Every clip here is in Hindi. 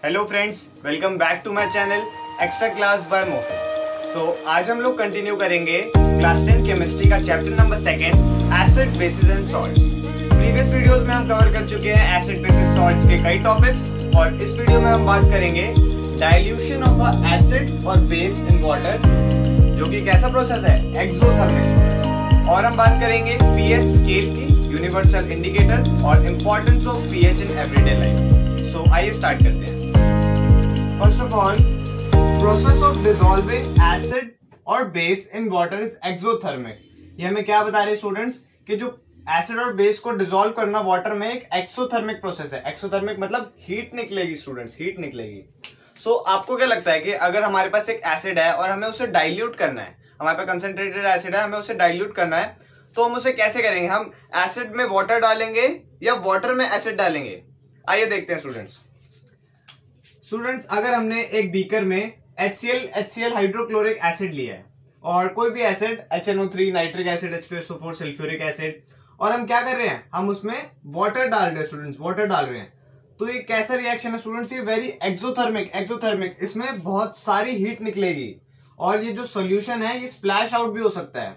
Hello friends, welcome back to my channel extra class by Mohit. तो आज हम लोग कंटिन्यू करेंगे क्लास 10 केमिस्ट्री का chapter number 2 acid bases and salts. Previous videos में हम कवर कर चुके हैं एसिड बेसिस सॉल्ट्स के कई टॉपिक्स और इस वीडियो में हम बात करेंगे डाइल्यूशन ऑफ अ एसिड और बेस इन वाटर, जो कि कैसा प्रोसेस है, एक्सोथर्मिक। और हम बात करेंगे पीएच स्केल की, यूनिवर्सल इंडिकेटर और importance of pH in everyday life. So आइए स्टार्ट करते हैं। First of all, process of dissolving acid और base in water is exothermic। ये हमें क्या बता रहे हैं स्टूडेंट्स कि जो एसिड और बेस को डिसॉल्व करना वाटर में एक एक्सोथर्मिक प्रोसेस है। एक्सोथर्मिक मतलब हीट निकलेगी स्टूडेंट्स, हीट निकलेगी। सो आपको क्या लगता है कि अगर हमारे पास एक एसिड है और हमें उसे डाइल्यूट करना है, हमारे पास कंसंट्रेटेड एसिड है, हमें उसे डाइल्यूट करना है, तो हम उसे कैसे करेंगे? हम एसिड में वाटर डालेंगे या वाटर में एसिड डालेंगे? आइए देखते हैं स्टूडेंट्स, अगर हमने एक बीकर में HCl हाइड्रोक्लोरिक एसिड लिया है और कोई भी acid HNO3, nitric acid, H2SO4, sulphuric acid, और हम क्या कर रहे हैं, हम उसमें वाटर डाल रहे हैं स्टूडेंट्स, वाटर डाल रहे हैं, तो ये कैसा रिएक्शन है स्टूडेंट्स? ये वेरी एक्सोथर्मिक। इसमें बहुत सारी हीट निकलेगी और ये जो सोल्यूशन है ये स्प्लैश आउट भी हो सकता है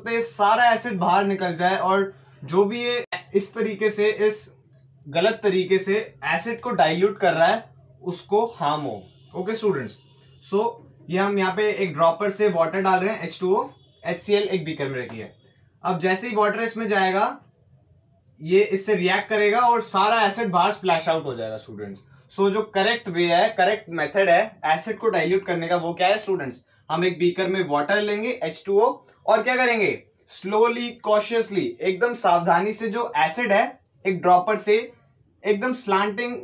ये सारा एसिड बाहर निकल जाए और जो भी ये इस तरीके से, इस गलत तरीके से एसिड को डाइल्यूट कर रहा है उसको हार्म हो। ओके स्टूडेंट्स, सो ये हम यहाँ पे एक ड्रॉपर से वाटर डाल रहे हैं, H2O, HCl एक बीकर में रखी है। अब जैसे ही वाटर इसमें जाएगा ये इससे रिएक्ट करेगा और सारा एसिड बाहर स्प्लैश आउट हो जाएगा स्टूडेंट्स। सो जो करेक्ट वे है, करेक्ट मेथड है एसिड को डाइल्यूट करने का, वो क्या है स्टूडेंट्स? हम एक बीकर में वाटर लेंगे H2O और क्या करेंगे, स्लोली, कॉशियसली, एकदम सावधानी से जो एसिड है एक ड्रॉपर से एकदम स्लांटिंग,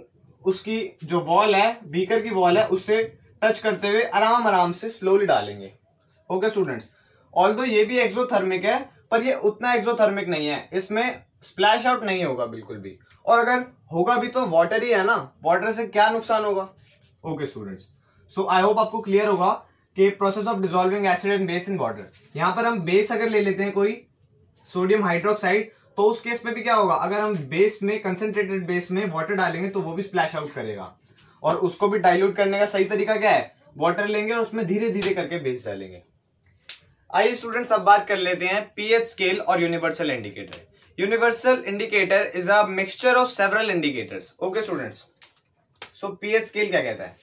उसकी जो वॉल है, बीकर की वॉल है, उससे टच करते हुए आराम से स्लोली डालेंगे। ओके स्टूडेंट्स, ऑल्दो ये भी एक्सोथर्मिक है पर ये उतना एक्सोथर्मिक नहीं है, इसमें स्प्लैश आउट नहीं होगा बिल्कुल भी, और अगर होगा भी तो वाटर ही है ना, वाटर से क्या नुकसान होगा? Okay students, so I hope आपको क्लियर होगा कि process of dissolving acid and base in water. यहाँ पर हम बेस अगर ले लेते हैं कोई सोडियम हाइड्रोक्साइड, तो उस केस में भी क्या होगा, अगर हम बेस में, कंसंट्रेटेड बेस में वाटर डालेंगे तो वो भी स्प्लैश आउट करेगा। और उसको भी डाइल्यूट करने का सही तरीका क्या है? वाटर लेंगे और उसमें धीरे धीरे करके बेस डालेंगे। आइए स्टूडेंट्स, अब बात कर लेते हैं पीएच स्केल और universal indicator. Universal indicator is a mixture of several indicators. Okay students, so pH scale क्या कहता है?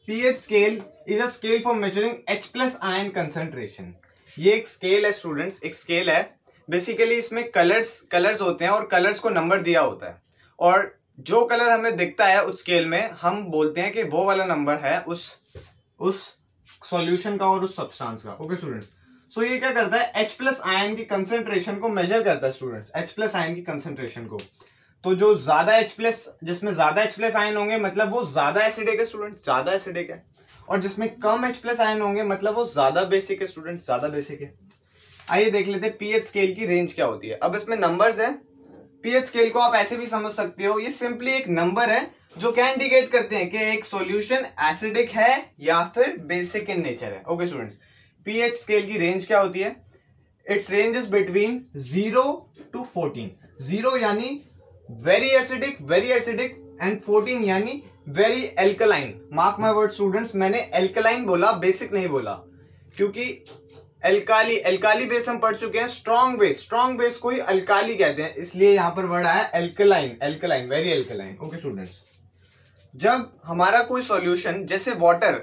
PH scale is a scale for measuring H+ ion concentration. ये एक स्केल है स्टूडेंट्स, एक स्केल है। बेसिकली इसमें कलर्स होते हैं और कलर्स को नंबर दिया होता है, और जो कलर हमें दिखता है उस स्केल में हम बोलते हैं कि वो वाला नंबर है उस सॉल्यूशन का और उस सब्सटेंस का। ओके स्टूडेंट्स, सो ये क्या करता है, H+ आयन की कंसंट्रेशन को मेजर करता है स्टूडेंट्स, H+ आयन की कंसंट्रेशन को। तो जो ज्यादा H+, जिसमें ज्यादा H+ आयन होंगे मतलब वो ज्यादा एसिडिक है स्टूडेंट्स, ज्यादा एसिडिक है, और जिसमें कम H+ आयन होंगे मतलब वो ज्यादा बेसिक है स्टूडेंट्स, ज्यादा बेसिक है। आइए देख लेते हैं पीएच स्केल की रेंज क्या होती है। अब इसमें नंबर्स हैं। पीएच स्केल को आप ऐसे भी समझ सकते हो, ये सिंपली एक नंबर है जो क्या इंडिकेट करते हैं कि एक सॉल्यूशन एसिडिक है या फिर बेसिक इन नेचर है। ओके स्टूडेंट्स, पीएच स्केल की रेंज क्या होती है? It's range is between 0 to 14। 0 यानी वेरी एसिडिक एंड 14 यानी very alkaline. Mark my word students, मैंने एल्कलाइन बोला, बेसिक नहीं बोला, क्योंकि एल्काली बेस हम पढ़ चुके हैं। स्ट्रॉन्ग बेस को ही अल्काली कहते हैं, इसलिए यहां पर वर्ड आया alkaline, very alkaline. Okay students, जब हमारा कोई सॉल्यूशन जैसे वाटर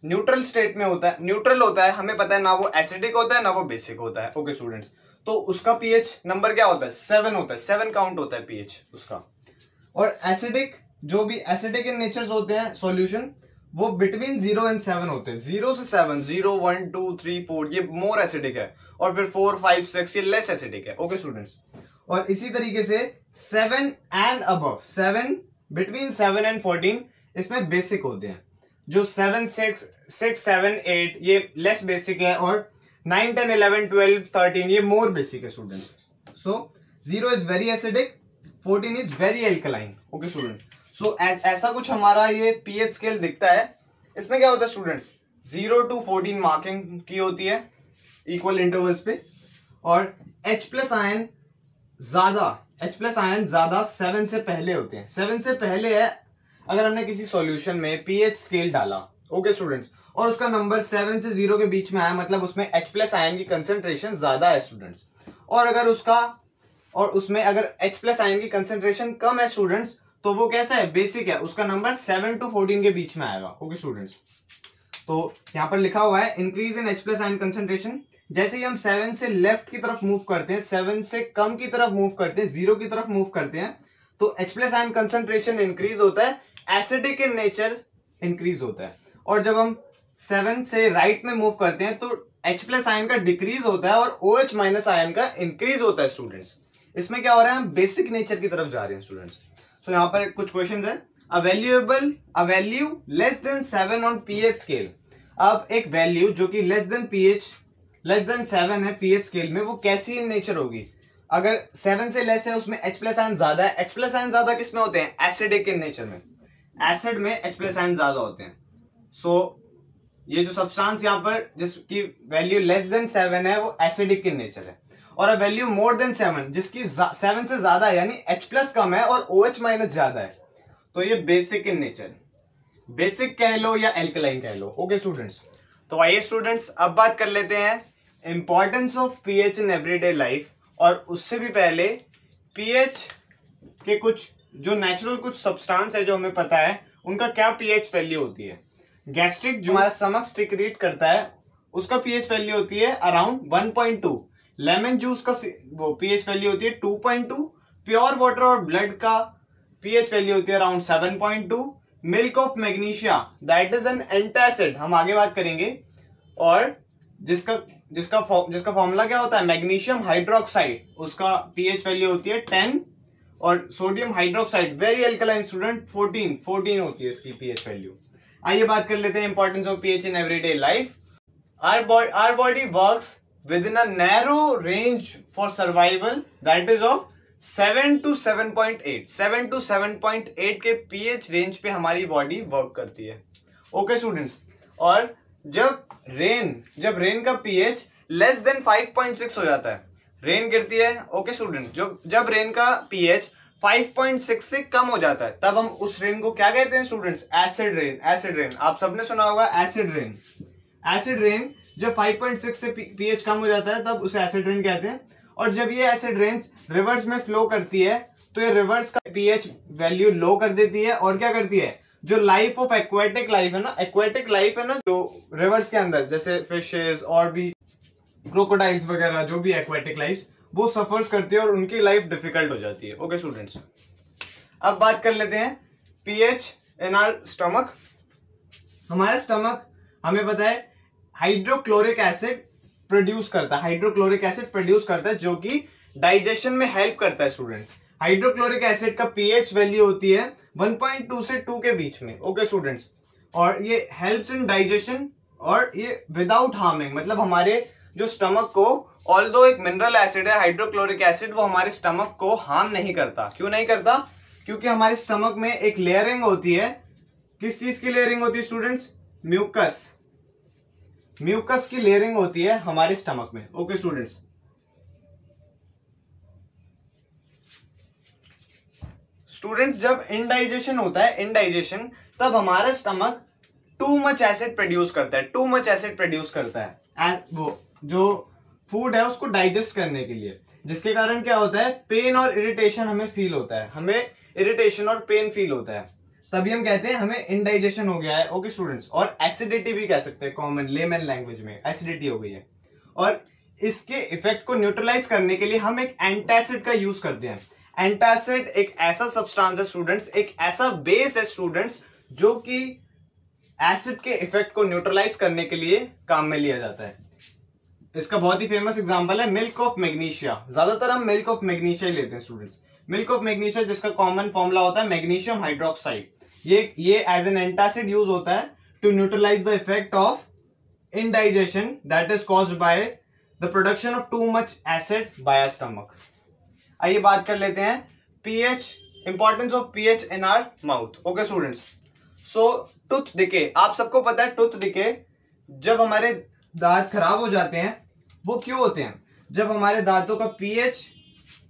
न्यूट्रल स्टेट में होता है, न्यूट्रल होता है, हमें पता है ना वो एसिडिक होता है ना वो बेसिक होता है। ओके स्टूडेंट्स, तो उसका पीएच नंबर क्या होता है? 7 होता है, 7 काउंट होता है पीएच उसका। और एसिडिक, जो भी एसिडिक इन नेचर होते हैं सॉल्यूशन, वो बिटवीन 0 and 7 होते हैं। 0 से 7, 0, 1, 2, 3, 4 ये मोर एसिडिक है, और फिर 4, 5, 6 ये लेस एसिडिक है। ओके स्टूडेंट्स, और इसी तरीके से 7 and above, 7 बिटवीन 7 and 14 इसमें बेसिक होते हैं। जो 7, 6, 7, 8 ये लेस बेसिक है, और 9, 10, 11, 12, 13 ये मोर बेसिक है students. So 0 is very acidic, 14 is very alkaline. Okay student, so ऐसा कुछ हमारा ये पीएच स्केल दिखता है। इसमें क्या होता है स्टूडेंट्स, 0 to 14 मार्किंग की होती है इक्वल इंटरवल्स पे, और H+ आयन ज्यादा 7 से पहले होते हैं। 7 से पहले है अगर हमने किसी सॉल्यूशन में पीएच स्केल डाला, ओके स्टूडेंट्स, और उसका नंबर 7 से 0 के बीच में आया, मतलब उसमें H+ आयन की कंसेंट्रेशन ज्यादा है स्टूडेंट्स, और उसमें अगर H+ आयन की कंसेंट्रेशन कम है स्टूडेंट्स, तो वो कैसा है, बेसिक है, उसका नंबर 7 to 14 के बीच में आएगा। ओके स्टूडेंट्स, तो यहाँ पर लिखा हुआ है increase in H+ ion concentration. जैसे ही हम 7 से लेफ्ट की तरफ मूव करते हैं, 7 से कम की तरफ मूव करते हैं, 0 की तरफ मूव करते हैं, तो H+ आयन कंसेंट्रेशन इंक्रीज होता है, एसिडिक इन नेचर इंक्रीज होता है। और जब हम 7 से राइट में मूव करते हैं तो H+ आयन का डिक्रीज होता है और OH- आयन का इंक्रीज होता है स्टूडेंट्स। इसमें क्या हो रहा है, हम बेसिक नेचर की तरफ जा रहे हैं स्टूडेंट्स। सो यहाँ पर कुछ क्वेश्चंस है। A value less than 7 on pH scale. अब एक वैल्यू जो कि लेस देन 7 है पीएच स्केल में, वो कैसी इन नेचर होगी? अगर 7 से लेस है, उसमें H+ आयन ज्यादा है। H+ आयन ज्यादा किसमें होते हैं? एसिडिक इन नेचर में। एसिड में H+ आयन ज्यादा होते हैं। सो ये जो सब्सटेंस यहाँ पर जिसकी वैल्यू लेस देन 7 है, वो एसिडिक इन नेचर है। और अ वैल्यू मोर देन 7, जिसकी 7 से ज्यादा है, यानी H+ कम है और OH- ज्यादा है, तो ये बेसिक इन नेचर, बेसिक कह लो या एल्कलाइन कह लो। ओके स्टूडेंट्स, तो आइए स्टूडेंट्स अब बात कर लेते हैं importance of pH in everyday life. और उससे भी पहले पीएच के कुछ जो नेचुरल कुछ सब्सटेंस है जो हमें पता है, उनका क्या पीएच वैल्यू होती है। गैस्ट्रिक जो हमारा स्टमक सिक्रीट करता है, उसका पीएच वैल्यू होती है अराउंड 1.2। लेमन जूस का वो पीएच वैल्यू होती है 2.2। प्योर वाटर और ब्लड का पीएच वैल्यू होती है around 7.2। Milk of magnesia that is an antacid, हम आगे बात करेंगे, और जिसका फॉर्मूला क्या होता है, मैग्नीशियम हाइड्रोक्साइड, उसका पीएच वैल्यू होती है 10। और sodium hydroxide very alkaline student, 14 होती है इसकी पीएच वैल्यू। आइए बात कर लेते हैं importance of pH in everyday life. Our body works within a narrow range for survival that is of 7 to 7.8। 7 to 7.8 के पीएच रेंज पे हमारी बॉडी वर्क करती है। ओके स्टूडेंट्स, और जब रेन का पीएच लेस देन 5.6 हो जाता है, रेन गिरती है, ओके स्टूडेंट, जब रेन का पीएच 5.6 से कम हो जाता है, तब हम उस रेन को क्या कहते हैं स्टूडेंट्स? Acid rain. आप सबने सुना होगा एसिड रेन जब 5.6 से पीएच कम हो जाता है, तब उसे एसिड रेन कहते हैं। और जब ये एसिड रेन रिवर्स में फ्लो करती है, तो ये रिवर्स का पीएच वैल्यू लो कर देती है, और क्या करती है, जो लाइफ ऑफ एक्वेटिक लाइफ है ना, जो रिवर्स के अंदर, जैसे फिशेस और भी क्रोकोडाइल्स वगैरह, जो भी एक्वेटिक लाइफ, वो सफर्स करती है और उनकी लाइफ डिफिकल्ट हो जाती है। ओके स्टूडेंट्स, अब बात कर लेते हैं पीएच इन आवर स्टमक। हमारा स्टमक हमें पता है हाइड्रोक्लोरिक एसिड प्रोड्यूस करता है, जो कि डाइजेशन में हेल्प करता है स्टूडेंट्स। हाइड्रोक्लोरिक एसिड का पीएच वैल्यू होती है 1.2 से 2 के बीच में। ओके स्टूडेंट्स, और ये हेल्प्स इन डाइजेशन, और ये विदाउट हार्मिंग, मतलब हमारे जो स्टमक को, ऑल्दो एक मिनरल एसिड है हाइड्रोक्लोरिक एसिड, वो हमारे स्टमक को हार्म नहीं करता। क्यों नहीं करता? क्योंकि हमारे स्टमक में एक लेयरिंग होती है। किस चीज की लेयरिंग होती है स्टूडेंट्स? म्यूकस की लेयरिंग होती है हमारे स्टमक में। ओके स्टूडेंट्स, जब इनडाइजेशन होता है, तब हमारा stomach to much acid produce करता है वो जो फूड है उसको डाइजेस्ट करने के लिए, जिसके कारण क्या होता है, पेन और इरिटेशन हमें फील होता है, तभी हम कहते हैं हमें इंडाइजेशन हो गया है। ओके स्टूडेंट्स, और एसिडिटी भी कह सकते हैं, कॉमन लेमन लैंग्वेज में एसिडिटी हो गई है। और इसके इफेक्ट को न्यूट्रलाइज करने के लिए हम एक एंटासिड का यूज करते हैं। एंटासिड एक ऐसा सब्सटेंस है स्टूडेंट्स, एक ऐसा बेस है स्टूडेंट्स, जो कि एसिड के इफेक्ट को न्यूट्रलाइज करने के लिए काम में लिया जाता है। इसका बहुत ही फेमस एग्जांपल है मिल्क ऑफ मैग्नीशिया। ज्यादातर हम मिल्क ऑफ मैग्नीशिया ही लेते हैं स्टूडेंट्स। मिल्क ऑफ मैग्नीशिया, जिसका कॉमन फॉर्मूला होता है मैग्नीशियम हाइड्रोक्साइड, ये एज एन एंटासिड यूज होता है to neutralize the effect of indigestion that is caused by the production of too much acid by stomach. आइए बात कर लेते हैं pH, importance of pH in our mouth. Okay students, so tooth decay, आप सबको पता है टूथ डिके, जब हमारे दांत खराब हो जाते हैं, वो क्यों होते हैं? जब हमारे दांतों का पीएच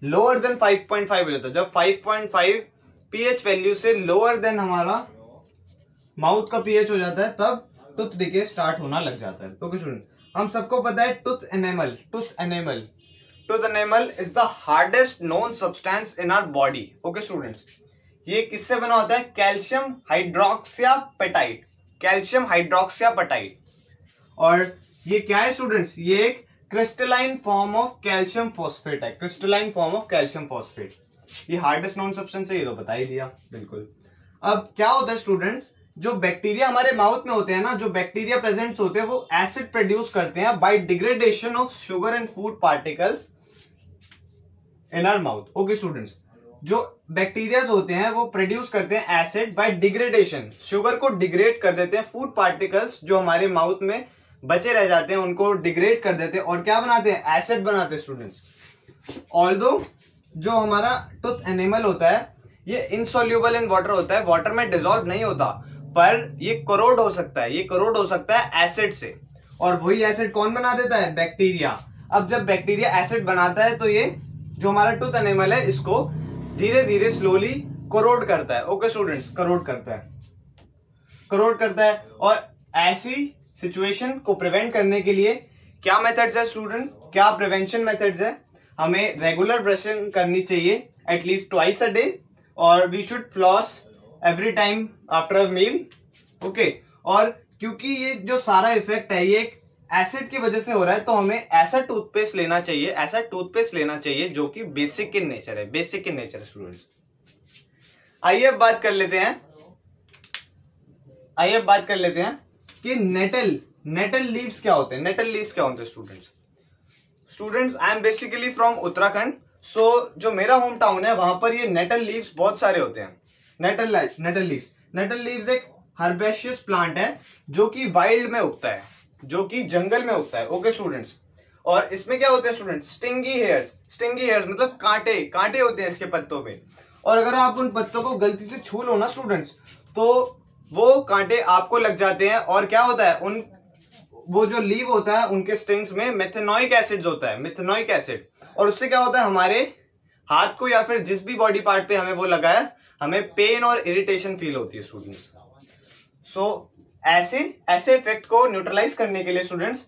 लोअर देन 5.5 हो जाता है। जब 5.5 पीएच वैल्यू से लोअर देन हमारा माउथ का पीएच हो जाता है तब टूथ डिके स्टार्ट होना लग जाता है। ओके स्टूडेंट, हम सबको पता है tooth enamel is the hardest known substance in our body. Okay students, ये किससे बना होता है? Calcium hydroxyapatite. और ये क्या है स्टूडेंट्स? ये एक crystalline form of calcium phosphate है, ये हार्डेस्ट नॉन सब्सटेंस है, ये तो बता ही दिया बिल्कुल। अब क्या होता है स्टूडेंट्स, जो बैक्टीरिया हमारे माउथ में होते हैं ना, जो बैक्टीरिया प्रेजेंट्स होते हैं वो एसिड प्रोड्यूस करते हैं by degradation of sugar and food particles in our mouth. Okay students, जो बैक्टीरियाज होते हैं वो प्रोड्यूस करते हैं एसिड बाय डिग्रेडेशन, शुगर को डिग्रेड कर देते हैं, फूड पार्टिकल्स जो हमारे माउथ में बचे रह जाते हैं उनको डिग्रेड कर देते हैं और क्या बनाते हैं? एसिड बनाते हैं स्टूडेंट्स। ऑल्दो जो हमारा टूथ एनिमल होता है ये इनसॉल्युबल इन वाटर होता है, वाटर में डिसॉल्व नहीं होता, पर ये करोड हो सकता है एसिड से, और वही एसिड कौन बना देता है? बैक्टीरिया। अब जब बैक्टीरिया एसिड बनाता है तो ये जो हमारा टूथ एनिमल है इसको धीरे धीरे स्लोली करोड करता है। ओके स्टूडेंट्स, करोड करता है। और ऐसी सिचुएशन को प्रिवेंट करने के लिए क्या मेथड्स है स्टूडेंट? क्या प्रिवेंशन मेथड्स है? हमें रेगुलर ब्रशिंग करनी चाहिए एटलीस्ट ट्वाइस अ डे, और we should floss every time after a meal. Okay, और क्योंकि ये जो सारा इफेक्ट है ये एक एसिड की वजह से हो रहा है तो हमें ऐसा टूथपेस्ट लेना चाहिए जो कि बेसिक इन नेचर है स्टूडेंट्स। आइए अब बात कर लेते हैं कि नेटल लीव्स क्या होते हैं। Students I am basically from Uttarakhand, so जो मेरा होम टाउन है वहां पर ये नेटल लीव्स बहुत सारे होते हैं। नेटल लीव्स एक हर्बेशियस प्लांट है जो कि वाइल्ड में उगता है, जो कि जंगल में उगता है। ओके स्टूडेंट्स, और इसमें क्या होते हैं स्टूडेंट्स? स्टिंगी हेयर्स मतलब कांटे होते हैं इसके पत्तों पे, और अगर आप उन पत्तों को गलती से छू लो ना स्टूडेंट्स तो वो कांटे आपको लग जाते हैं, और क्या होता है वो जो लीव होता है उनके स्टिंग्स में मेथेनोइक एसिड, और उससे क्या होता है? हमारे हाथ को या फिर जिस भी बॉडी पार्ट पे हमें वो लगा है हमें पेन और इरिटेशन फील होती है स्टूडेंट्स। सो ऐसे इफेक्ट को न्यूट्रलाइज करने के लिए स्टूडेंट्स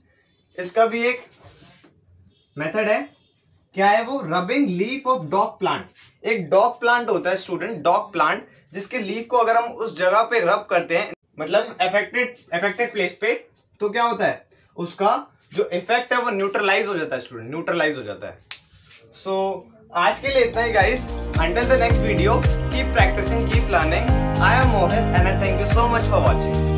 इसका भी एक मेथड है। क्या है वो? Rubbing leaf of dog plant. एक डॉग प्लांट होता है स्टूडेंट, जिसके लीफ को अगर हम उस जगह पे रब करते हैं, मतलब अफेक्टेड प्लेस पे, तो क्या होता है? उसका जो इफेक्ट है वो न्यूट्रलाइज हो जाता है। सो आज के लिए इतना ही guys. Until the next video, keep practising, keep learning. I am Mohit and I thank you so much for watching.